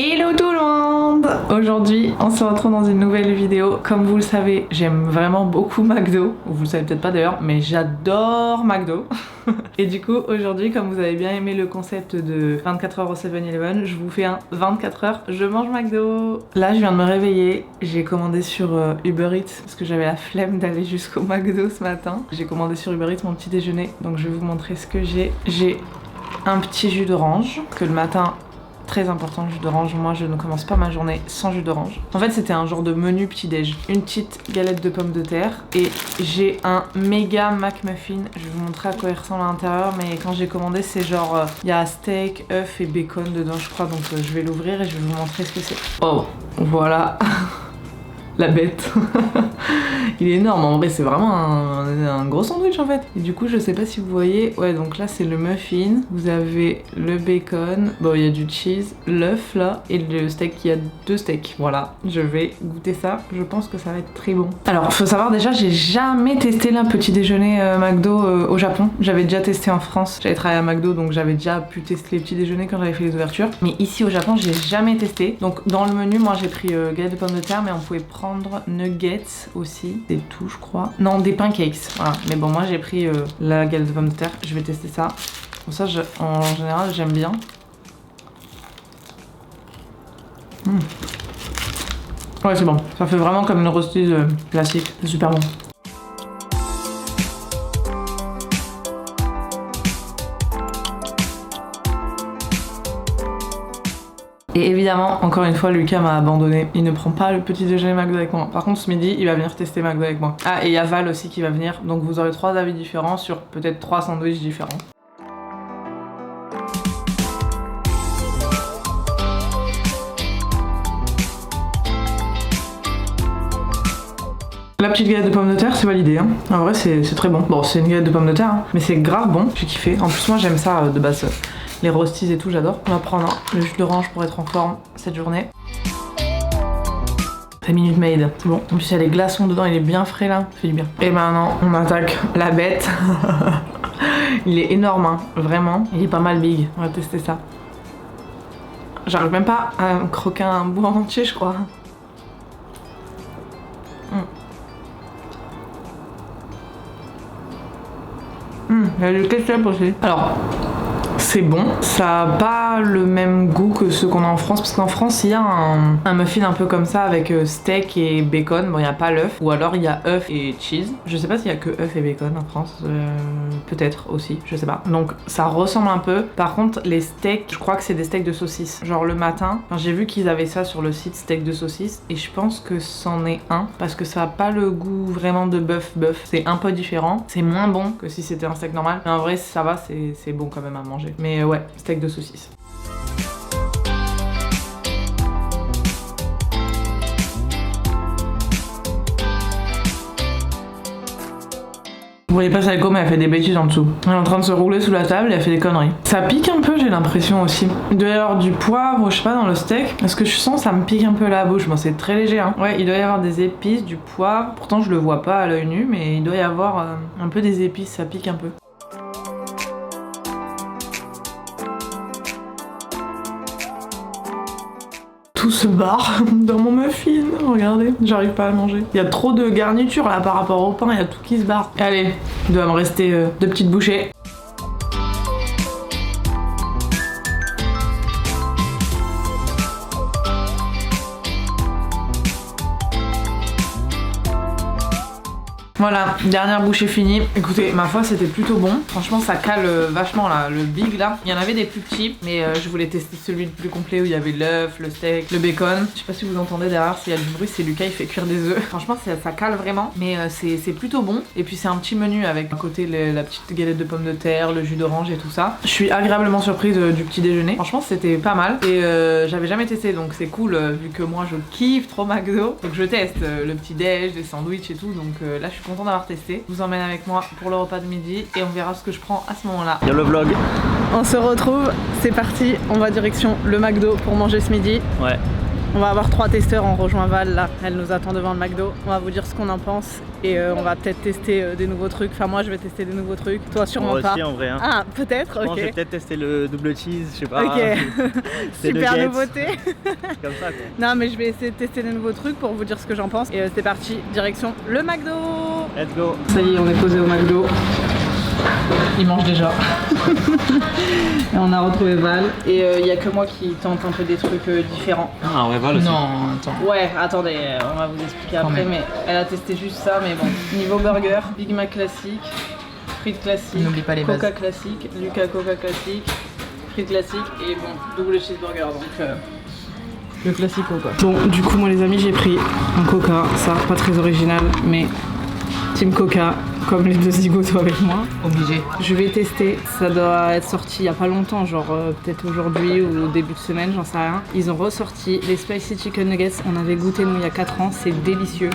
Hello tout le monde! Aujourd'hui, on se retrouve dans une nouvelle vidéo. Comme vous le savez, j'aime vraiment beaucoup McDo. Vous le savez peut-être pas d'ailleurs, mais j'adore McDo. Et du coup, aujourd'hui, comme vous avez bien aimé le concept de 24 heures au 7-Eleven, je vous fais un 24 heures, je mange McDo. Là, je viens de me réveiller. J'ai commandé sur Uber Eats parce que j'avais la flemme d'aller jusqu'au McDo ce matin. J'ai commandé sur Uber Eats mon petit déjeuner. Donc je vais vous montrer ce que j'ai. J'ai un petit jus d'orange que le matin... Très important, le jus d'orange. Moi, je ne commence pas ma journée sans jus d'orange. En fait, c'était un genre de menu petit-déj. Une petite galette de pommes de terre. Et j'ai un méga McMuffin. Je vais vous montrer à quoi il ressemble à l'intérieur. Mais quand j'ai commandé, c'est genre... Il y a steak, œuf et bacon dedans, je crois. Donc, je vais l'ouvrir et je vais vous montrer ce que c'est. Oh, voilà. La bête. Il est énorme, en vrai c'est vraiment un gros sandwich en fait. Et du coup je sais pas si vous voyez, ouais donc là c'est le muffin, vous avez le bacon, bon il y a du cheese, l'œuf là et le steak, il y a 2 steaks. Voilà, je vais goûter ça, je pense que ça va être très bon. Alors faut savoir déjà j'ai jamais testé le petit déjeuner McDo au Japon. J'avais déjà testé en France, j'avais travaillé à McDo donc j'avais déjà pu tester les petits déjeuners quand j'avais fait les ouvertures. Mais ici au Japon j'ai jamais testé. Donc dans le menu moi j'ai pris galette de pommes de terre mais on pouvait prendre nuggets aussi, c'est tout je crois. Non, des pancakes, voilà. Mais bon, moi j'ai pris la galette de pommes de terre, je vais tester ça. Bon, ça, en général, j'aime bien. Ouais, c'est bon. Ça fait vraiment comme une rostise classique, c'est super bon. Et évidemment, encore une fois, Lucas m'a abandonné. Il ne prend pas le petit déjeuner McDo avec moi. Par contre, ce midi, il va venir tester McDo avec moi. Ah, et il y a Val aussi qui va venir. Donc vous aurez 3 avis différents sur peut-être 3 sandwichs différents. La petite galette de pommes de terre, c'est validé. Hein. En vrai, c'est très bon. Bon, c'est une galette de pommes de terre, hein, mais c'est grave bon. J'ai kiffé. En plus, moi, j'aime ça de base. Les rosties et tout, j'adore. On va prendre le jus d'orange pour être en forme cette journée. C'est Minute Maid, c'est bon. En plus, il y a les glaçons dedans, il est bien frais là, ça fait du bien. Et maintenant, on attaque la bête. Il est énorme, hein, vraiment. Il est pas mal big. On va tester ça. J'arrive même pas à croquer un bout en entier, je crois. Il y a du ketchup aussi. Alors, c'est bon, ça a pas le même goût que ceux qu'on a en France parce qu'en France il y a un muffin un peu comme ça avec steak et bacon, bon il y a pas l'œuf ou alors il y a œuf et cheese. Je sais pas s'il y a que œuf et bacon en France, peut-être aussi, je sais pas. Donc ça ressemble un peu. Par contre les steaks, je crois que c'est des steaks de saucisse. Genre le matin, j'ai vu qu'ils avaient ça sur le site steak de saucisse et je pense que c'en est un parce que ça a pas le goût vraiment de bœuf. C'est un peu différent, c'est moins bon que si c'était un steak normal. Mais en vrai ça va, c'est bon quand même à manger. Mais ouais, steak de saucisse. Vous voyez pas Psycho mais elle fait des bêtises en dessous. Elle est en train de se rouler sous la table et elle fait des conneries. Ça pique un peu j'ai l'impression aussi. Il doit y avoir du poivre, je sais pas, dans le steak. Parce que je sens ça me pique un peu la bouche. Bon c'est très léger hein. Ouais il doit y avoir des épices, du poivre. Pourtant je le vois pas à l'œil nu mais il doit y avoir un peu des épices, ça pique un peu. Tout se barre dans mon muffin, regardez, j'arrive pas à le manger. Il y a trop de garniture là par rapport au pain, il y a tout qui se barre. Allez, il doit me rester 2 petites bouchées. Voilà, dernière bouchée finie. Écoutez, ma foi, c'était plutôt bon. Franchement, ça cale vachement là. Le big là, il y en avait des plus petits, mais je voulais tester celui le plus complet où il y avait l'œuf, le steak, le bacon. Je sais pas si vous entendez derrière, s'il y a du bruit, c'est Lucas, il fait cuire des œufs. Franchement, ça cale vraiment, mais c'est plutôt bon. Et puis c'est un petit menu avec à côté la petite galette de pommes de terre, le jus d'orange et tout ça. Je suis agréablement surprise du petit déjeuner. Franchement, c'était pas mal. Et j'avais jamais testé, donc c'est cool vu que moi je kiffe trop McDo. Donc je teste le petit déj, les sandwichs et tout. Donc là, je suis contente d'avoir testé. Je vous emmène avec moi pour le repas de midi et on verra ce que je prends à ce moment-là. Il y a le vlog. On se retrouve, c'est parti, on va direction le McDo pour manger ce midi. Ouais. On va avoir 3 testeurs, on rejoint Val là, elle nous attend devant le McDo. On va vous dire ce qu'on en pense et on va peut-être tester des nouveaux trucs. Enfin moi je vais tester des nouveaux trucs, toi sûrement moi pas. aussi en vrai. Hein. Ah peut-être, ok. Bon, je vais peut-être tester le double cheese, je sais pas. Ok, super nuggets. nouveauté. Comme ça quoi. Non mais je vais essayer de tester des nouveaux trucs pour vous dire ce que j'en pense. Et c'est parti, direction le McDo. Let's go. Ça y est, on est posé au McDo. Il mange déjà. Et on a retrouvé Val. Et il n'y a que moi qui tente un peu des trucs différents. Ah ouais, Val aussi. Non, attends. Ouais, attendez, on va vous expliquer après. Mais elle a testé juste ça. Mais bon, niveau burger, Big Mac classique, frites classiques, N'oublie pas les Coca bases. classique, Lucas Coca classique, frites classiques et bon, double cheeseburger. Donc le classico quoi. Bon, du coup, moi les amis, j'ai pris un Coca. Ça, pas très original, mais Team Coca, comme les deux zigotos avec moi. Obligé. Je vais tester, ça doit être sorti il y a pas longtemps, genre peut-être aujourd'hui ou au début de semaine, j'en sais rien. Ils ont ressorti les Spicy Chicken Nuggets, on avait goûté nous il y a 4 ans, c'est délicieux.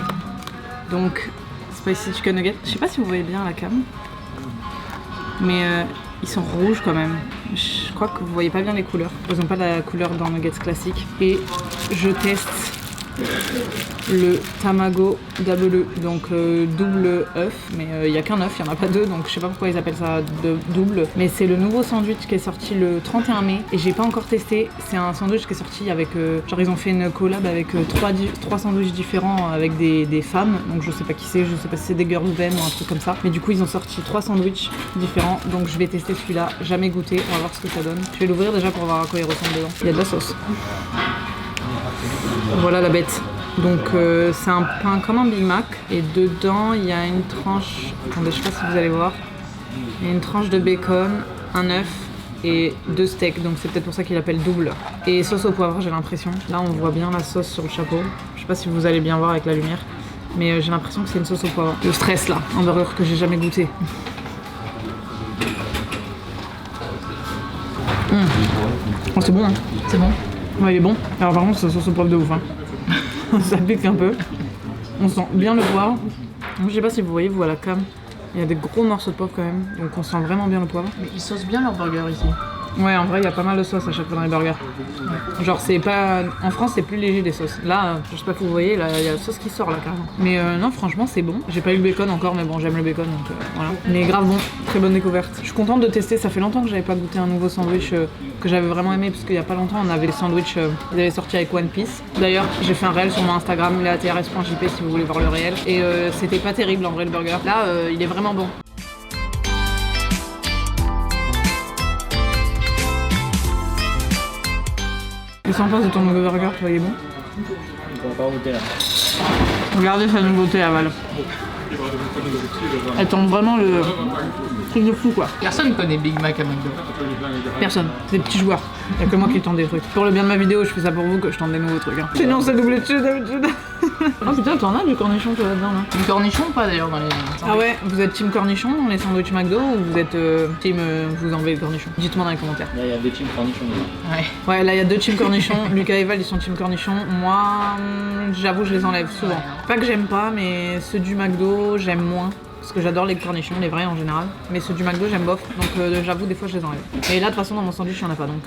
Donc, Spicy Chicken Nuggets, je sais pas si vous voyez bien la cam, mais ils sont rouges quand même. Je crois que vous voyez pas bien les couleurs, ils ont pas la couleur dans Nuggets classique. Et je teste le Tamago Double, donc double œuf, mais il n'y a qu'un œuf, il n'y en a pas deux, donc je sais pas pourquoi ils appellent ça double. Mais c'est le nouveau sandwich qui est sorti le 31 mai et j'ai pas encore testé. C'est un sandwich qui est sorti avec, genre ils ont fait une collab avec trois sandwichs différents avec des femmes, donc je sais pas qui c'est, je sais pas si c'est des girls band ou un truc comme ça. Mais du coup ils ont sorti 3 sandwichs différents, donc je vais tester celui-là, jamais goûté, on va voir ce que ça donne. Je vais l'ouvrir déjà pour voir à quoi il ressemble dedans. Il y a de la sauce. Voilà la bête. Donc c'est un pain comme un Big Mac et dedans il y a une tranche, attendez je sais pas si vous allez voir, il y a une tranche de bacon, un œuf et 2 steaks, donc c'est peut-être pour ça qu'il appelle double. Et sauce au poivre j'ai l'impression, là on voit bien la sauce sur le chapeau, je sais pas si vous allez bien voir avec la lumière, mais j'ai l'impression que c'est une sauce au poivre. Le stress là, un burger que j'ai jamais goûté. Oh, c'est bon hein. C'est bon. Ouais il est bon, alors par contre c'est sauce au poivre de ouf hein. Ça pique un peu. On sent bien le poivre. Je sais pas si vous voyez, vous à la cam, il y a des gros morceaux de poivre quand même, donc on sent vraiment bien le poivre. Mais ils saucent bien leur burger ici. Ouais, en vrai, il y a pas mal de sauce à chaque fois dans les burgers. Ouais. Genre, c'est pas. En France, c'est plus léger des sauces. Là, je sais pas si vous voyez, là, il y a la sauce qui sort là carrément. Mais non, franchement, c'est bon. J'ai pas eu le bacon encore, mais bon, j'aime le bacon donc voilà. Mais grave bon, très bonne découverte. Je suis contente de tester. Ça fait longtemps que j'avais pas goûté un nouveau sandwich que j'avais vraiment aimé, parce qu'il y a pas longtemps, on avait les sandwichs, ils avaient sorti avec One Piece. D'ailleurs, j'ai fait un réel sur mon Instagram, leatrs.jp si vous voulez voir le réel. Et c'était pas terrible en vrai le burger. Là, il est vraiment bon. Qu'est-ce que t'en penses de ton nouveau burger, toi, il est bon? On va pas goûter là. Regardez sa nouveauté à Val. Elle tente vraiment le truc de fou quoi. Personne connaît Big Mac à McDo. Personne, c'est des petits joueurs. Y'a que moi qui tente des trucs. Pour le bien de ma vidéo, je fais ça pour vous que je tente des nouveaux trucs. Hein. Sinon, c'est double dessus d'habitude. Oh putain, t'en as du cornichon toi là-dedans là. Du cornichon ou pas d'ailleurs dans les. Ah ouais, vous êtes team cornichon dans les sandwichs McDo ou vous êtes team vous enlevez le cornichon? Dites-moi dans les commentaires. Là il y a des teams cornichons. Ouais. Ouais, là il y a 2 team cornichons. Lucas et Val ils sont team cornichon. Moi, j'avoue, je les enlève souvent. Pas que j'aime pas, mais ceux du McDo, j'aime moins. Parce que j'adore les cornichons, les vrais en général. Mais ceux du McDo, j'aime bof. Donc j'avoue, des fois je les enlève. Et là, de toute façon, dans mon sandwich, il n'y en a pas donc.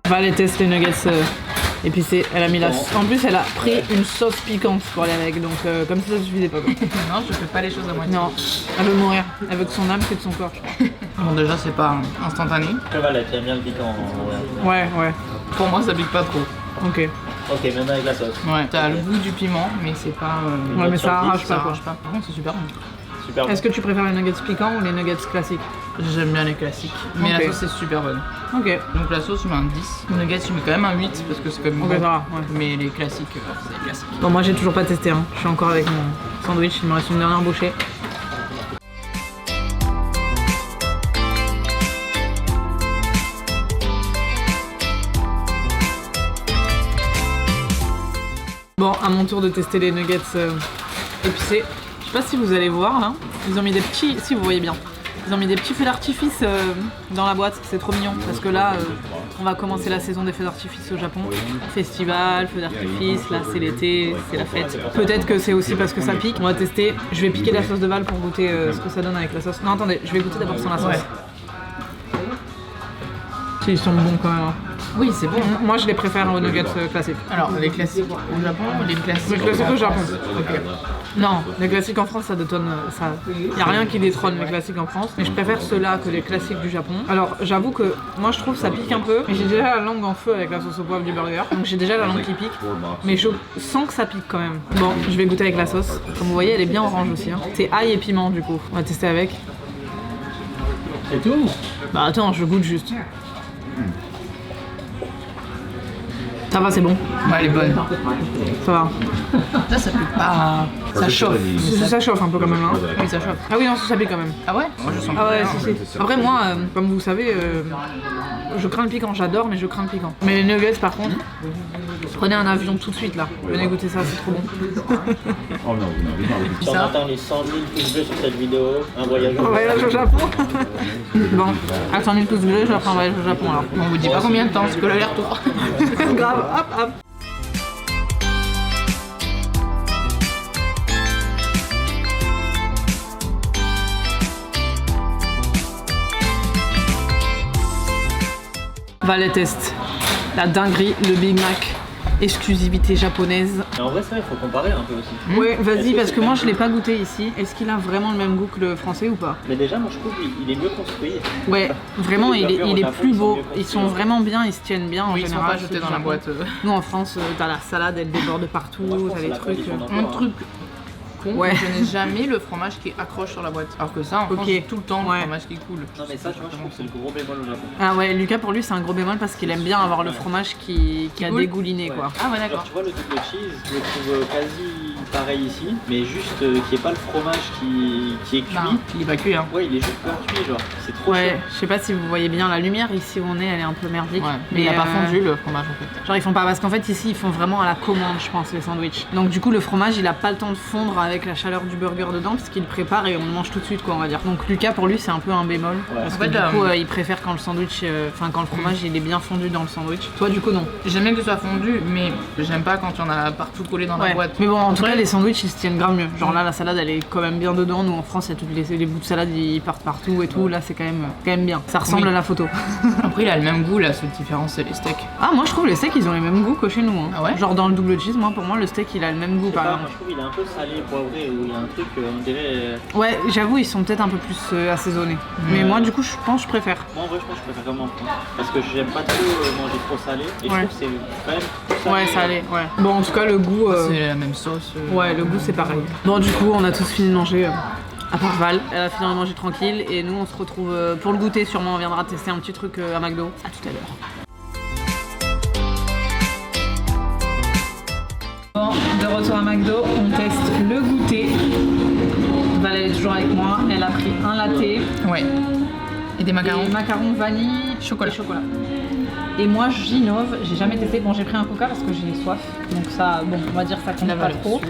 On va aller tester les nuggets épicés. Elle a mis la. En plus, elle a pris une sauce piquante pour aller avec, donc comme ça suffisait pas. Quoi. Non, je fais pas les choses à moitié. Non, elle veut mourir. Elle veut que son âme que de son corps, je crois. Bon, déjà, c'est pas instantané. Val, elle tient bien le piquant. Ouais. Pour moi, ça pique pas trop. Ok. Ok, maintenant avec la sauce. Ouais, t'as le goût du piment, mais c'est pas. Ouais, mais ça arrache ça pas quoi. arrache pas. Par contre, c'est super bon. Super bon. Est-ce que tu préfères les nuggets piquants ou les nuggets classiques? J'aime bien les classiques. Mais Ok. la sauce, c'est super bonne. Ok. Donc, la sauce, je mets un 10. Les nuggets, je mets quand même un 8 parce que c'est quand même Ok, bon. ça va, ouais. Mais les classiques, c'est les classiques. Bon, moi j'ai toujours pas testé, hein. Je suis encore avec mon sandwich, il me reste une dernière bouchée. Bon, à mon tour de tester les nuggets épicés. Je sais pas si vous allez voir là. Ils ont mis des petits. Si vous voyez bien. Ils ont mis des petits feux d'artifice dans la boîte, c'est trop mignon parce que là on va commencer la saison des feux d'artifice au Japon. Festival, feux d'artifice, là c'est l'été, c'est la fête. Peut-être que c'est aussi parce que ça pique. On va tester. Je vais piquer la sauce de Val pour goûter ce que ça donne avec la sauce. Non attendez, je vais goûter d'abord sans la sauce. Ouais. Ils sont bons quand même. Oui, c'est bon. Moi je les préfère aux nuggets classiques. Alors, les classiques au Japon ou les classiques Les classiques au Japon. Ok. Non, les classiques en France ça détonne. Il n'y a rien qui détrône les classiques en France. Mais je préfère ceux-là que les classiques du Japon. Alors j'avoue que moi je trouve ça pique un peu. Mais j'ai déjà la langue en feu avec la sauce au poivre du burger. Donc j'ai déjà la langue qui pique. Mais je sens que ça pique quand même. Bon, je vais goûter avec la sauce. Comme vous voyez elle est bien orange aussi. Hein. C'est ail et piment du coup. On va tester avec. C'est tout? Bah attends, je goûte juste. Ça va, c'est bon. Ouais, elle est bonne. Ça va. Ça pique pas. Ça chauffe. Ça chauffe un peu quand même. Hein. Oui, ça chauffe. Ah oui, non, ça pique quand même. Ah ouais? Moi, je sens Ah ouais, pas. si. Après, moi, comme vous savez, je crains le piquant. J'adore, mais je crains le piquant. Mais les nuggets, par contre, prenez un avion tout de suite là. Venez goûter ça, c'est trop bon. Si on attend les 100 000 pouces bleus sur cette vidéo, un voyage Un voyage au Japon. Bon, à 100 000 pouces bleus, je vais faire un voyage au Japon alors. On vous dit pas combien de temps, c'est que l'aller-retour. Grave, hop, hop. Valet test. La dinguerie, le Big Mac. Exclusivité japonaise. Mais en vrai, ça, il faut comparer un peu aussi. Ouais, vas-y, Est-ce que parce que c'est moi pas- je l'ai pas goûté ici. Est-ce qu'il a vraiment le même goût que le français ou pas? Mais déjà, moi je trouve qu'il est mieux construit. Ouais, vraiment, Les il burgers est au Japon plus sont beau. mieux Ils sont construits. vraiment bien, ils se tiennent bien en Oui, ils sont général. pas jetés ceux dans du la Japon. boîte. Nous en France, t'as la salade, elle déborde partout, Moi, je pense t'as que les la trucs. condition d'emploi, Un hein. truc con, Ouais. je n'ai jamais le fromage qui accroche sur la boîte. Alors que ça, en France, Ok. j'ai tout le temps Ouais. le fromage qui coule. Non, mais ça, tu vois, je trouve que c'est le gros bémol au Japon. Ah ouais, Lucas pour lui c'est un gros bémol parce qu'il aime bien avoir le fromage qui a coule. dégouliné quoi. Ah ouais, Genre, d'accord. tu vois, le double cheese, je le trouve quasi pareil ici, mais juste qu'il n'y ait pas le fromage qui est cuit. Bah, il est pas cuit, hein. Ouais, il est juste pas cuit, genre, c'est trop Ouais, chaud. je sais pas si vous voyez bien la lumière ici où on est, elle est un peu merdique. Ouais. Mais il a pas euh, fondu le fromage en fait. Genre ils font pas parce qu'en fait ici ils font vraiment à la commande je pense les sandwichs. Donc du coup le fromage il a pas le temps de fondre avec la chaleur du burger dedans parce qu'il le prépare et on le mange tout de suite quoi on va dire. Donc Lucas pour lui c'est un peu un bémol parce En que fait, du coup il préfère quand le sandwich, enfin quand le fromage il est bien fondu dans le sandwich. Toi du coup non. J'aime bien que ce soit fondu, mais j'aime pas quand il y en a partout collé dans la Ouais. boîte. Mais bon en tout Après- cas les sandwichs ils se tiennent grave mieux. Genre là la salade elle est quand même bien dedans. Nous en France il y a tous les bouts de salade ils partent partout et tout. Là c'est quand même bien. Ça ressemble Oui. à la photo. Après, il a le même goût, la seule différence, c'est les steaks. Ah moi je trouve les steaks ils ont les mêmes goûts que chez nous. Hein. Ah ouais Genre dans le double cheese moi pour moi le steak il a le même goût Je sais par pas, exemple. moi je trouve qu'il est un peu salé, poivré, ou il y a un truc, on dirait. Ouais, j'avoue, ils sont peut-être un peu plus assaisonnés. Mais moi, du coup, je pense que je préfère. Moi en vrai, je pense que je préfère vraiment en France. Parce que j'aime pas trop manger trop salé, et je Ouais. trouve que c'est quand même plus salé. Ouais, ça allait, ouais. Bon, en tout cas, le goût. C'est la même sauce. Ouais, le goût, c'est pareil. Bon, du coup, on a tous fini de manger. À part Val, elle a fini de manger tranquille. Et nous, on se retrouve pour le goûter. Sûrement, on viendra tester un petit truc à McDo. À tout à l'heure. Bon, de retour à McDo, on teste le goûter. Val, elle est toujours avec moi. Elle a pris un latte. Ouais. Et des macarons. Et macarons vanille, Chocolat. et chocolat. Et moi j'innove, j'ai jamais testé. Bon j'ai pris un coca parce que j'ai soif. Donc ça, bon on va dire ça compte La pas valeur trop. sûre.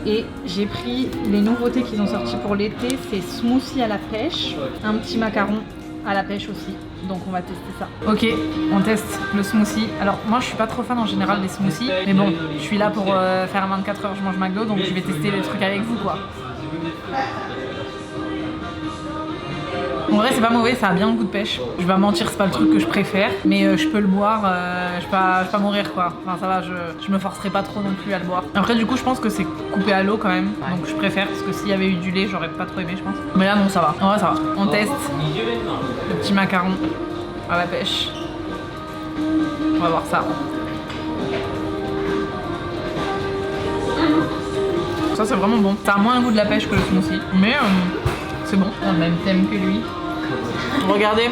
Et j'ai pris les nouveautés qu'ils ont sorties pour l'été, c'est smoothie à la pêche, un petit macaron à la pêche aussi. Donc on va tester ça. Ok, on teste le smoothie. Alors moi je suis pas trop fan en général des smoothies, mais bon, je suis là pour faire 24 heures je mange McDo, donc je vais tester le truc avec vous quoi. En vrai c'est pas mauvais, ça a bien le goût de pêche. Je vais pas mentir, c'est pas le truc que je préfère, mais je peux le boire, je vais pas mourir quoi. Enfin ça va, je me forcerai pas trop non plus à le boire. Après du coup je pense que c'est coupé à l'eau quand même, donc je préfère parce que s'il y avait eu du lait j'aurais pas trop aimé je pense. Mais là non ça va, en vrai ça va. On teste le petit macaron à la pêche. On va voir ça. Ça c'est vraiment bon. Ça a moins le goût de la pêche que le smoothie, mais c'est bon. Dans le même thème que lui. Regardez,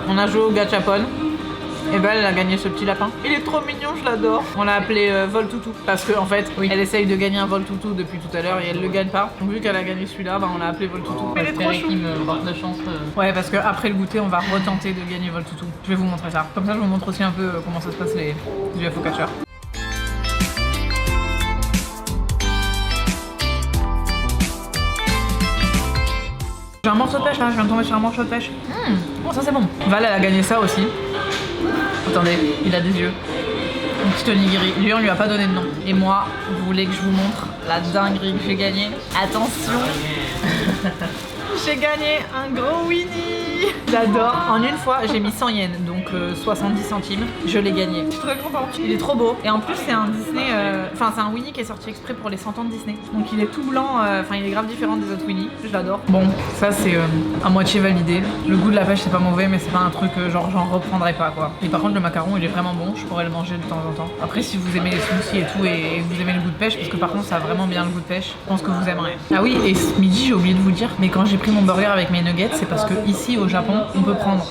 on a joué au gachapon. Et Val elle a gagné ce petit lapin. Il est trop mignon, je l'adore. On l'a appelé Vol Toutou parce qu'en fait, elle essaye de gagner un Vol Toutou depuis tout à l'heure et elle le gagne pas. Donc vu qu'elle a gagné celui-là, bah, on l'a appelé Vol Toutou. Il est trop chou. Qui me porte de chance. Ouais, parce qu'après le goûter, on va retenter de gagner Vol Toutou. Je vais vous montrer ça. Comme ça, je vous montre aussi un peu comment ça se passe les UFO catcheurs. J'ai un morceau de pêche là, je viens de tomber sur un morceau de pêche. Bon, ça c'est bon. Val, elle a gagné ça aussi. Attendez, il a des yeux. Une petite onigiri. Lui, on lui a pas donné de nom. Et moi, vous voulez que je vous montre la dinguerie que j'ai gagnée? Attention. J'ai gagné un gros Winnie. J'adore. En une fois, j'ai mis 100 yens, donc 70 centimes. Je l'ai gagné. Je suis très contente. Il est trop beau. Et en plus, c'est un Disney... Enfin, c'est un Winnie qui est sorti exprès pour les 100 ans de Disney. Donc il est tout blanc. Enfin, il est grave différent des autres Winnie. Je l'adore. Bon, ça c'est à moitié validé. Le goût de la pêche, c'est pas mauvais, mais c'est pas un truc genre j'en reprendrai pas, quoi. Et par contre, le macaron, il est vraiment bon. Je pourrais le manger de temps en temps. Après, si vous aimez les smoothies et tout, et vous aimez le goût de pêche, parce que par contre, ça a vraiment bien le goût de pêche, je pense que vous aimerez. Ah oui, et ce midi, j'ai oublié de vous dire, mais quand j'ai pris mon burger avec mes nuggets, c'est parce que ici au Japon, on peut prendre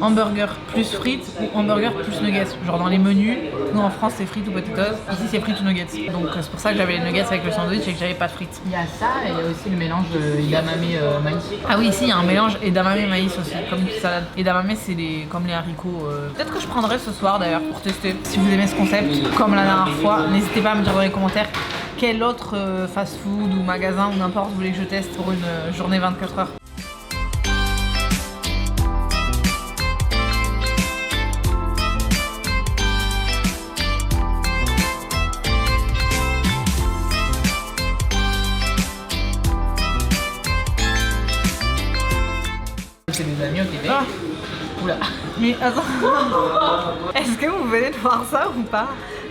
hamburger plus frites ou hamburger plus nuggets. Genre dans les menus, nous en France c'est frites ou potatoes, ici c'est frites ou nuggets. Donc c'est pour ça que j'avais les nuggets avec le sandwich et que j'avais pas de frites. Il y a ça et il y a aussi le mélange edamame maïs. Ah oui, ici il y a un mélange edamame maïs aussi, comme une salade. Edamame c'est comme les haricots. Peut-être que je prendrai ce soir d'ailleurs pour tester. Si vous aimez ce concept, comme la dernière fois, n'hésitez pas à me dire dans les commentaires quel autre fast-food ou magasin ou n'importe vous voulez que je teste pour une journée 24 heures. C'est des agneaux qui étaient. Ah. Oula. Mais attends, est-ce que vous venez de voir ça ou pas?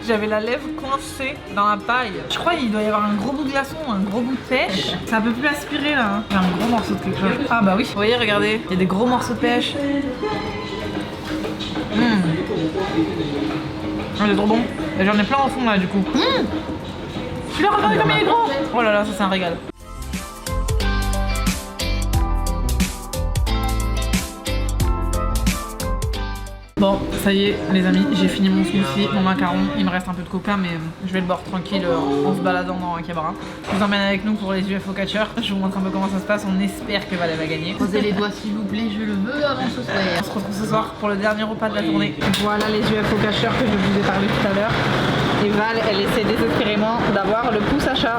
J'avais la lèvre coincée dans la paille. Je crois qu'il doit y avoir un gros bout de glaçon, un gros bout de pêche. Ça peut plus aspirer là. Il y a un gros morceau de quelque chose. Ah bah oui. Vous voyez, regardez, il y a des gros morceaux de pêche. C'est trop bon. Et j'en ai plein au fond là du coup. Tu l'as regardé comme il est gros. Oh là là, ça c'est un régal. Bon, ça y est les amis, j'ai fini mon smoothie, mon macaron, il me reste un peu de coca mais je vais le boire tranquille en se baladant dans Akihabara. Je vous emmène avec nous pour les UFO catchers, je vous montre un peu comment ça se passe, on espère que Val va gagner. Posez les doigts s'il vous plaît, je le veux avant ce soir. On se retrouve ce soir pour le dernier repas de la journée. Voilà les UFO catchers que je vous ai parlé tout à l'heure. Et Val, elle essaie désespérément d'avoir le pouce à chat.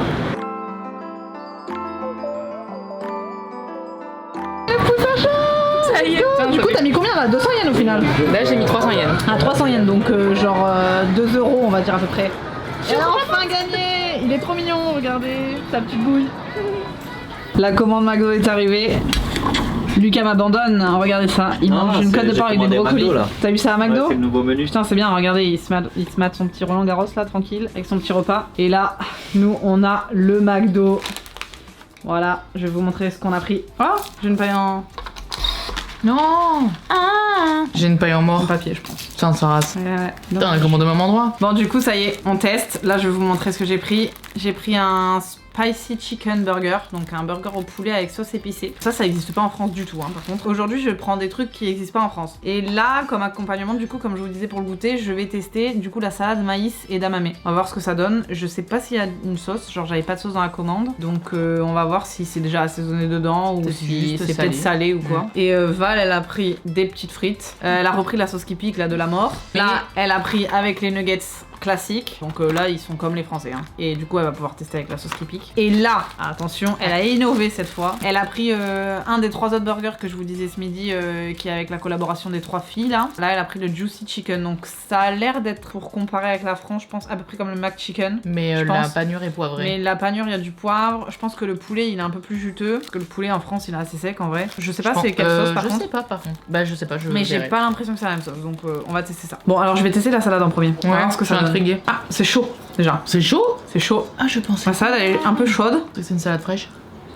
Le pouce à chat! Ça y est. Du coup, t'as mis combien là? 200 yens au final? Là j'ai mis 300 yens. Ah, 300 yens, donc genre 2 € on va dire à peu près. Elle a enfin gagné! Il est trop mignon, regardez, sa petite bouille. La commande McDo est arrivée. Lucas m'abandonne, regardez ça, il mange une côte de porc avec des brocolis. T'as vu ça à McDo? Ouais, c'est le nouveau menu. Putain, c'est bien, regardez, il se mate son petit Roland Garros là, tranquille, avec son petit repas. Et là, nous on a le McDo. Voilà, je vais vous montrer ce qu'on a pris. Oh, j'ai une paille en... Non. J'ai une paille en mort. en papier, je pense. Putain, ça rase. Ouais. Putain, on a commandé au même endroit. Bon, du coup, ça y est, on teste. Là, je vais vous montrer ce que j'ai pris. J'ai pris un spicy chicken burger, donc un burger au poulet avec sauce épicée. Ça n'existe pas en France du tout, hein, par contre. Aujourd'hui, je prends des trucs qui n'existent pas en France. Et là, comme accompagnement, du coup, comme je vous disais pour le goûter, je vais tester, du coup, la salade maïs et edamame. On va voir ce que ça donne. Je sais pas s'il y a une sauce, genre j'avais pas de sauce dans la commande. Donc, on va voir si c'est déjà assaisonné dedans ou si c'est peut-être salé ou quoi. Et Val, elle a pris des petites frites. Elle a repris la sauce qui pique, là, de la mort. Là, elle a pris avec les nuggets classique, donc là ils sont comme les français hein. Et du coup elle va pouvoir tester avec la sauce qui pique. Et là, attention, elle a innové cette fois. Elle a pris un des 3 autres burgers que je vous disais ce midi qui est avec la collaboration des 3 filles là. Là elle a pris le juicy chicken, donc ça a l'air d'être, pour comparer avec la France, je pense à peu près comme le mac chicken. Mais la panure est poivrée. Mais la panure il y a du poivre. Je pense que le poulet il est un peu plus juteux parce que le poulet en France il est assez sec en vrai. Je sais pas c'est quelle sauce par contre. Je sais pas par contre. Bah je sais pas, mais j'ai pas l'impression que c'est la même sauce, donc on va tester ça. Bon alors je vais tester la salade en premier. On va voir ce que ça donne. Ah, c'est chaud déjà. C'est chaud? C'est chaud. Ah, je pensais. La salade elle est un peu chaude. C'est une salade fraîche?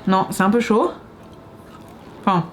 Non, c'est un peu chaud. Enfin.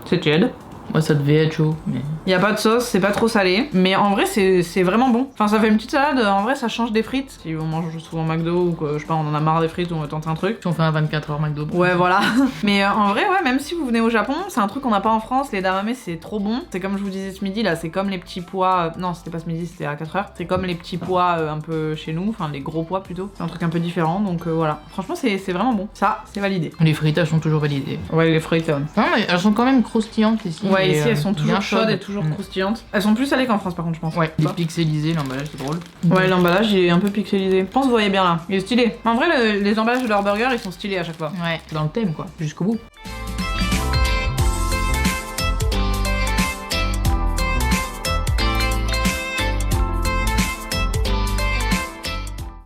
C'est tiède. Ouais, ça devait être chaud, mais... Il y a pas de sauce, c'est pas trop salé. Mais en vrai, c'est vraiment bon. Enfin, ça fait une petite salade, en vrai, ça change des frites. Si on mange souvent McDo ou que, je sais pas, on en a marre des frites ou on veut tenter un truc. Si on fait un 24 heures McDo. Ouais, voilà. Mais en vrai, ouais, même si vous venez au Japon, c'est un truc qu'on n'a pas en France. Les edamame, c'est trop bon. C'est comme je vous disais ce midi, là, c'est comme les petits pois... Non, c'était pas ce midi, c'était à 4h. C'est comme les petits pois un peu chez nous, enfin les gros pois plutôt. C'est un truc un peu différent, donc voilà. Franchement, c'est vraiment bon. Ça, c'est validé. Les frites, elles sont toujours validées. Ouais, les frites. Non, mais elles sont quand même croustillantes ici. Ouais, ici, elles sont toujours chaudes et toujours toujours croustillantes. Elles sont plus salées qu'en France par contre, je pense. Ouais, il est pixelisé, l'emballage, c'est drôle. Ouais, l'emballage il est un peu pixelisé. Je pense que vous voyez bien là. Il est stylé. En vrai, les emballages de leurs burgers ils sont stylés à chaque fois. Ouais, dans le thème quoi, jusqu'au bout.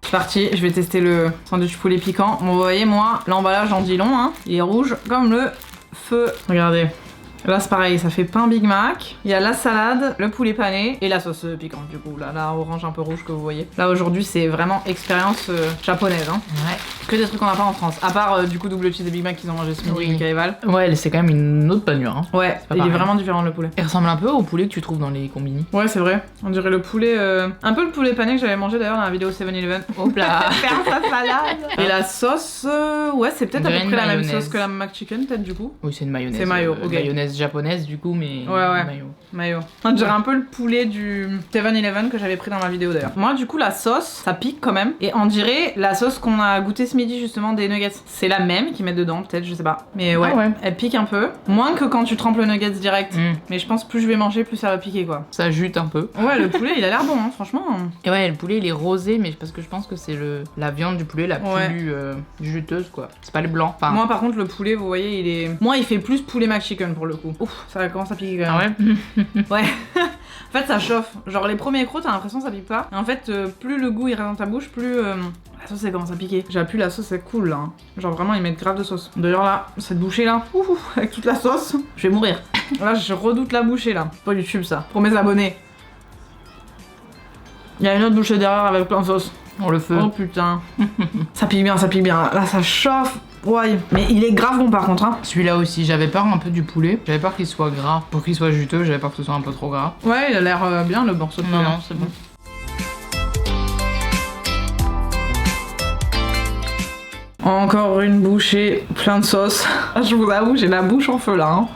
C'est parti, je vais tester le sandwich poulet piquant. Bon, vous voyez, moi, l'emballage en dit long, hein. Il est rouge comme le feu. Regardez. Là, c'est pareil, ça fait pain Big Mac. Il y a la salade, le poulet pané et la sauce piquante, du coup. Là, la orange un peu rouge que vous voyez. Là, aujourd'hui, c'est vraiment expérience japonaise, hein. Ouais. Que des trucs qu'on n'a pas en France. À part, du coup, double cheese et Big Mac qu'ils ont mangé ce midi, Oui. Mika et Val. Ouais, c'est quand même une autre panure. Hein. Ouais, pas il est pareil. vraiment différent le poulet. Il ressemble un peu au poulet que tu trouves dans les combini. Ouais, c'est vrai. On dirait le poulet. Un peu le poulet pané que j'avais mangé d'ailleurs dans la vidéo 7-Eleven. Hop là. Faire sa salade. Et la sauce, ouais, c'est peut-être à peu Graine près la même mayonnaise. sauce que la McChicken, peut-être du coup. Oui, c'est une mayonnaise. C'est mayo, ok. Mayonnaise japonaise du coup, mais Ouais. mayo. Mayo. On dirait un peu le poulet du 7-Eleven que j'avais pris dans ma vidéo d'ailleurs. Moi, du coup, la sauce, ça pique quand même. Et on dirait la sauce qu'on a goûté ce midi justement des nuggets. C'est la même qu'ils mettent dedans, peut-être, je sais pas. Mais ouais, Ah ouais. elle pique un peu. Moins que quand tu trempes le nuggets direct. Mm. Mais je pense plus je vais manger, plus ça va piquer quoi. Ça jute un peu. Ouais, le poulet, il a l'air bon, hein, franchement. Et ouais, le poulet il est rosé, mais parce que je pense que c'est la viande du poulet la Ouais. plus juteuse quoi. C'est pas le blanc. Enfin, Moi, par contre, le poulet, vous voyez, il est. Moi, il fait plus poulet McChicken pour le coup. Ouf, ça commence à piquer quand même. ah ouais. Ouais. En fait, ça chauffe. Genre, les premiers crocs, t'as l'impression que ça pique pas. Et en fait, plus le goût il reste dans ta bouche, plus la sauce elle commence à piquer. J'appuie, la sauce elle coule là. Hein. Genre, vraiment, ils mettent grave de sauce. D'ailleurs, là, cette bouchée là, avec toute la sauce, je vais mourir. Là, je redoute la bouchée là. Pas YouTube ça. Pour mes abonnés. Il y a une autre bouchée derrière avec plein de sauce. On le feu. Oh putain. Ça pique bien, ça pique bien. Là, ça chauffe. Ouais. Mais il est grave bon par contre, hein. Celui-là aussi, j'avais peur un peu du poulet. J'avais peur qu'il soit gras. Pour qu'il soit juteux, j'avais peur que ce soit un peu trop gras. Ouais, il a l'air bien le morceau de poulet. Non, c'est bon. Encore une bouchée, plein de sauce. Je vous avoue, j'ai la bouche en feu là. Hein.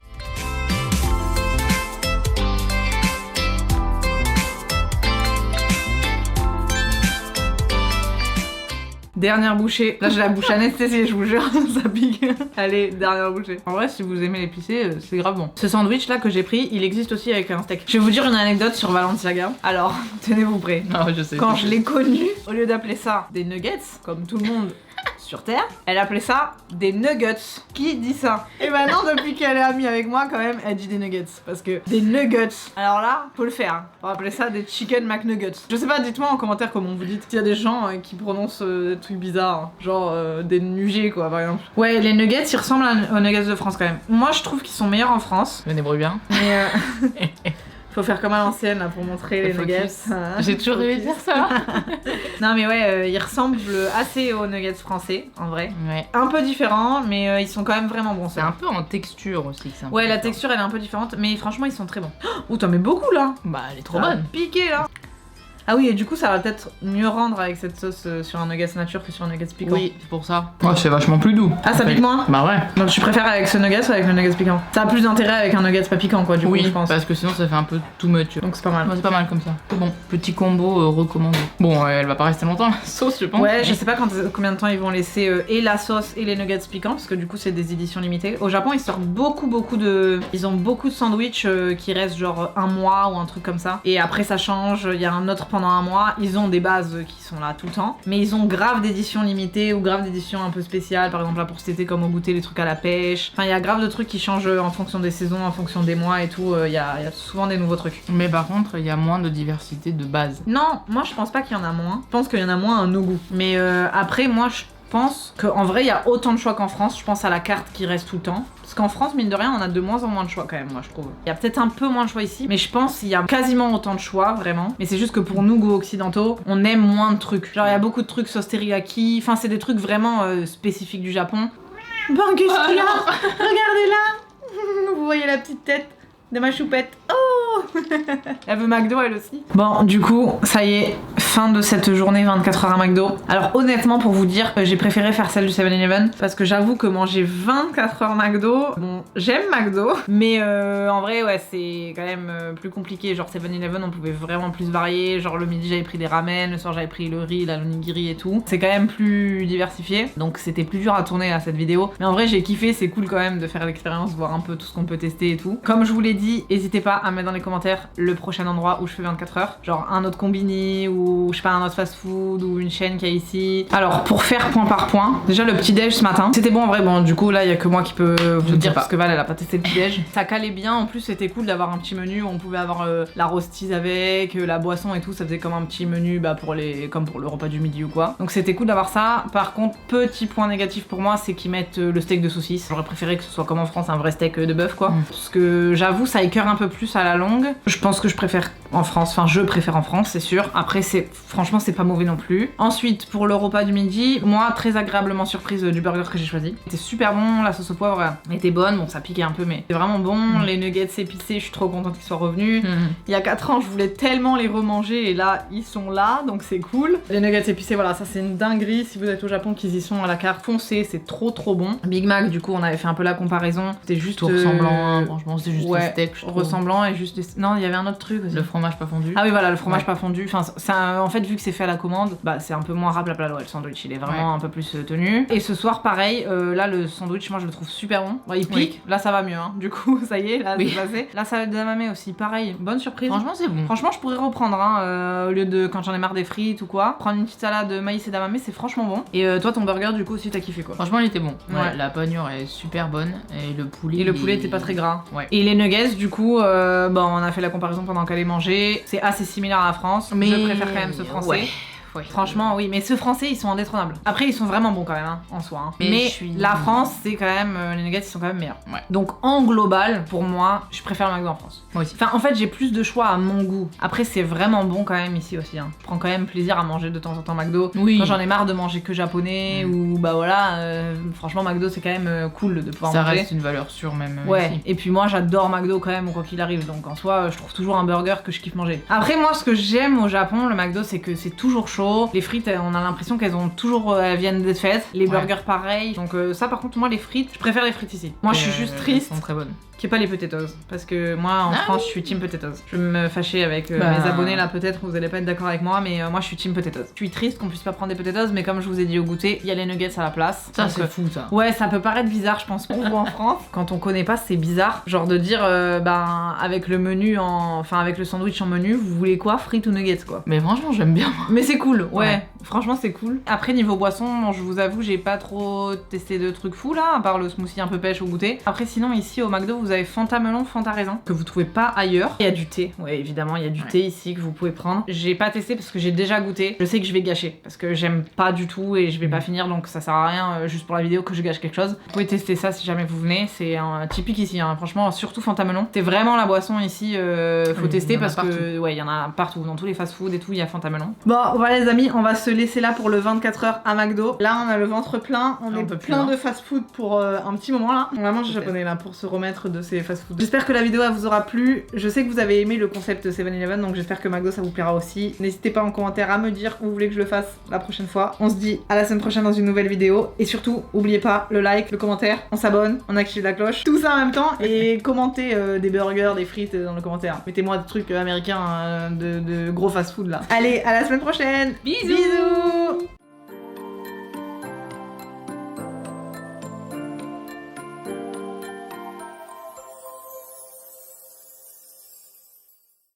Dernière bouchée. Là, j'ai la bouche anesthésiée, je vous jure, ça pique. Allez, dernière bouchée. En vrai, si vous aimez l'épicé, c'est grave bon. Ce sandwich là que j'ai pris, il existe aussi avec un steak. Je vais vous dire une anecdote sur Balenciaga. Alors, tenez-vous prêts. Ah ouais, je sais. Quand je l'ai connue, au lieu d'appeler ça des nuggets, comme tout le monde sur Terre, elle appelait ça des nuggets. Qui dit ça? Et maintenant, depuis qu'elle est amie avec moi, quand même, elle dit des nuggets. Parce que des nuggets, alors là, faut le faire. On va appeler ça des chicken McNuggets. Je sais pas, dites-moi en commentaire comment vous dites. S'il y a des gens qui prononcent des trucs bizarres, hein. Genre des nugets quoi, par exemple. Ouais, les nuggets, ils ressemblent aux nuggets de France quand même. Moi, je trouve qu'ils sont meilleurs en France. Je me débrouille bien. Mais faut faire comme à l'ancienne là pour montrer les Focus. nuggets. J'ai toujours rêvé de dire ça. Non mais ouais, ils ressemblent assez aux nuggets français, en vrai. Ouais. Un peu différents, mais ils sont quand même vraiment bons. C'est un peu en texture aussi que c'est un peu Ouais, la différent. texture elle est un peu différente, mais franchement ils sont très bons. Oh, t'en mets beaucoup là. Bah, elle est trop Ça va bonne. piquer là. Ah oui, et du coup ça va peut-être mieux rendre avec cette sauce sur un nuggets nature que sur un nuggets piquant. Oui, c'est pour ça. Oh, c'est vachement plus doux. Ah, ça pique moins? Bah ouais. Donc tu préfères avec ce nuggets ou avec le nuggets piquant? Ça a plus d'intérêt avec un nuggets pas piquant quoi, du coup, Oui, je pense. parce que sinon ça fait un peu too much. Donc c'est pas mal. Moi, c'est pas mal comme ça. C'est bon. Petit combo recommandé. Bon, elle va pas rester longtemps la sauce, je pense. Ouais, mais- je sais pas combien de temps ils vont laisser et la sauce et les nuggets piquants parce que du coup c'est des éditions limitées. Au Japon ils sortent beaucoup de... Ils ont beaucoup de sandwichs qui restent genre un mois ou un truc comme ça. Et après ça change, il y a un autre pendant un mois. Ils ont des bases qui sont là tout le temps. Mais ils ont grave d'éditions limitées ou grave d'éditions un peu spéciales. Par exemple là pour cet été comme au goûter les trucs à la pêche. Enfin il y a grave de trucs qui changent en fonction des saisons, en fonction des mois et tout. Il y a souvent des nouveaux trucs. Mais par contre, il y a moins de diversité de base. Non, moi je pense pas qu'il y en a moins. Je pense qu'il y en a moins à nos goûts. Mais après, moi je pense qu'en vrai, il y a autant de choix qu'en France. Je pense à la carte qui reste tout le temps. Parce qu'en France, mine de rien, on a de moins en moins de choix quand même, moi je trouve. Il y a peut-être un peu moins de choix ici, mais je pense qu'il y a quasiment autant de choix, vraiment. Mais c'est juste que pour nous, goûts occidentaux, on aime moins de trucs. Genre, il y a beaucoup de trucs sauce teriyaki. Enfin, c'est des trucs vraiment spécifiques du Japon. Bon, qu'est-ce qu'il y a? Regardez là. Vous voyez la petite tête de ma choupette. Oh. Elle veut McDo elle aussi. Bon, du coup, ça y est, fin de cette journée 24 heures à McDo. Alors honnêtement pour vous dire, j'ai préféré faire celle du 7-Eleven parce que j'avoue que manger 24 heures McDo, bon j'aime McDo, mais en vrai ouais c'est quand même plus compliqué. Genre 7-Eleven on pouvait vraiment plus varier, genre le midi j'avais pris des ramen, le soir j'avais pris le riz, la l'onigiri et tout. C'est quand même plus diversifié, donc c'était plus dur à tourner à cette vidéo. Mais en vrai j'ai kiffé, c'est cool quand même de faire l'expérience, voir un peu tout ce qu'on peut tester et tout. Comme je vous l'ai dit, n'hésitez pas à mettre dans les commentaires le prochain endroit où je fais 24 heures, genre un autre combini ou je sais pas un autre fast food ou une chaîne qu'il y a ici. Alors pour faire point par point, déjà le petit déj ce matin, c'était bon en vrai, bon du coup là il y a que moi qui peux vous dire parce que Val elle a pas testé le petit déj. Ça calait bien, en plus c'était cool d'avoir un petit menu où on pouvait avoir la rostise avec, la boisson et tout, ça faisait comme un petit menu bah, comme pour le repas du midi ou quoi. Donc c'était cool d'avoir ça. Par contre petit point négatif pour moi c'est qu'ils mettent le steak de saucisse. J'aurais préféré que ce soit comme en France un vrai steak de bœuf quoi. Parce que j'avoue ça écœure un peu plus à la longue. Je pense que je préfère en France, enfin je préfère en France c'est sûr. Après franchement c'est pas mauvais non plus. Ensuite pour le repas du midi, moi très agréablement surprise du burger que j'ai choisi. C'était super bon, la sauce au poivre était bonne, bon ça piquait un peu mais c'est vraiment bon. Les nuggets épicés, je suis trop contente qu'ils soient revenus. Il y a 4 ans je voulais tellement les remanger et là ils sont là donc c'est cool. Les nuggets épicés voilà ça c'est une dinguerie, si vous êtes au Japon qu'ils y sont à la carte foncez, c'est trop bon. Big Mac du coup on avait fait un peu la comparaison, c'était juste tout ressemblant, franchement c'était juste ouais, le steak ressemblant et juste non il y avait un autre truc aussi. Le fromage pas fondu. Ah oui voilà le fromage pas fondu, enfin en fait vu que c'est fait à la commande, bah c'est un peu moins raplapla le sandwich, il est vraiment un peu plus tenu. Et ce soir pareil, là le sandwich moi je le trouve super bon. Bon, il pique, là ça va mieux hein. Du coup ça y est, là c'est passé. Là ça va être d'amamé aussi, pareil, bonne surprise. Franchement c'est bon. Franchement je pourrais reprendre hein, au lieu de quand j'en ai marre des frites ou quoi. Prendre une petite salade de maïs et d'amamé c'est franchement bon. Et toi ton burger du coup aussi t'as kiffé quoi. Franchement il était bon. Ouais. La panure est super bonne et le poulet était pas très gras. Ouais. Et les nuggets du coup, bon on a fait la comparaison pendant qu'elle est mangée. C'est assez similaire à la France, mais je préfère quand même ce français. Ouais. Franchement oui, mais ceux français ils sont indétrônables. Après ils sont vraiment bons quand même hein, en soi hein. Mais la France c'est quand même, les nuggets ils sont quand même meilleurs. Ouais. Donc en global pour moi je préfère le McDo en France. Moi aussi. Enfin en fait j'ai plus de choix à mon goût. Après c'est vraiment bon quand même ici aussi hein. Je prends quand même plaisir à manger de temps en temps McDo. Oui. Quand j'en ai marre de manger que japonais ou bah voilà, franchement McDo c'est quand même cool de pouvoir manger. Ça reste une valeur sûre même. Ouais. Ici. Et puis moi j'adore McDo quand même quoi qu'il arrive. Donc en soi je trouve toujours un burger que je kiffe manger. Après moi ce que j'aime au Japon le McDo c'est que c'est toujours chaud. Les frites on a l'impression qu'elles ont toujours elles viennent d'être faites. Les burgers pareil. Donc ça par contre moi les frites, je préfère les frites ici. Moi je suis juste triste. Elles sont très bonnes. Qu'il n'y ait pas les potatoes, parce que moi en France je suis team potatoes. Je vais me fâcher avec mes abonnés là peut-être, vous allez pas être d'accord avec moi, mais moi je suis team potatoes. Je suis triste qu'on puisse pas prendre des potatoes, mais comme je vous ai dit au goûter, il y a les nuggets à la place. Ça c'est fou ça. Ouais ça peut paraître bizarre je pense pour vous en France. Quand on connaît pas c'est bizarre, genre de dire avec le menu enfin avec le sandwich en menu, vous voulez quoi, frites ou nuggets quoi. Mais franchement j'aime bien. Mais c'est cool, ouais. Franchement c'est cool. Après niveau boisson, je vous avoue j'ai pas trop testé de trucs fous là, à part le smoothie un peu pêche au goûter. Après sinon ici au McDo vous avez Fanta melon, Fanta raisin que vous trouvez pas ailleurs. Il y a du thé, ouais évidemment il y a du thé ici que vous pouvez prendre. J'ai pas testé parce que j'ai déjà goûté. Je sais que je vais gâcher parce que j'aime pas du tout et je vais pas finir donc ça sert à rien juste pour la vidéo que je gâche quelque chose. Vous pouvez tester ça si jamais vous venez, c'est un typique ici hein. Franchement surtout Fanta melon. C'est vraiment la boisson ici, faut tester parce que ouais il y en a partout dans tous les fast food et tout il y a Fanta melon. Bon voilà les amis, on va se laisser là pour le 24 heures à McDo. Là on a le ventre plein, on est plein de fast food pour un petit moment là. On va manger japonais là pour se remettre de ces fast food. J'espère que la vidéo elle vous aura plu. Je sais que vous avez aimé le concept 7-Eleven donc j'espère que McDo ça vous plaira aussi. N'hésitez pas en commentaire à me dire où vous voulez que je le fasse la prochaine fois. On se dit à la semaine prochaine dans une nouvelle vidéo et surtout n'oubliez pas le like, le commentaire, on s'abonne, on active la cloche, tout ça en même temps et commentez des burgers, des frites dans le commentaire. Mettez-moi des trucs américains de gros fast food là. Allez à la semaine prochaine. Bisous. Bisous.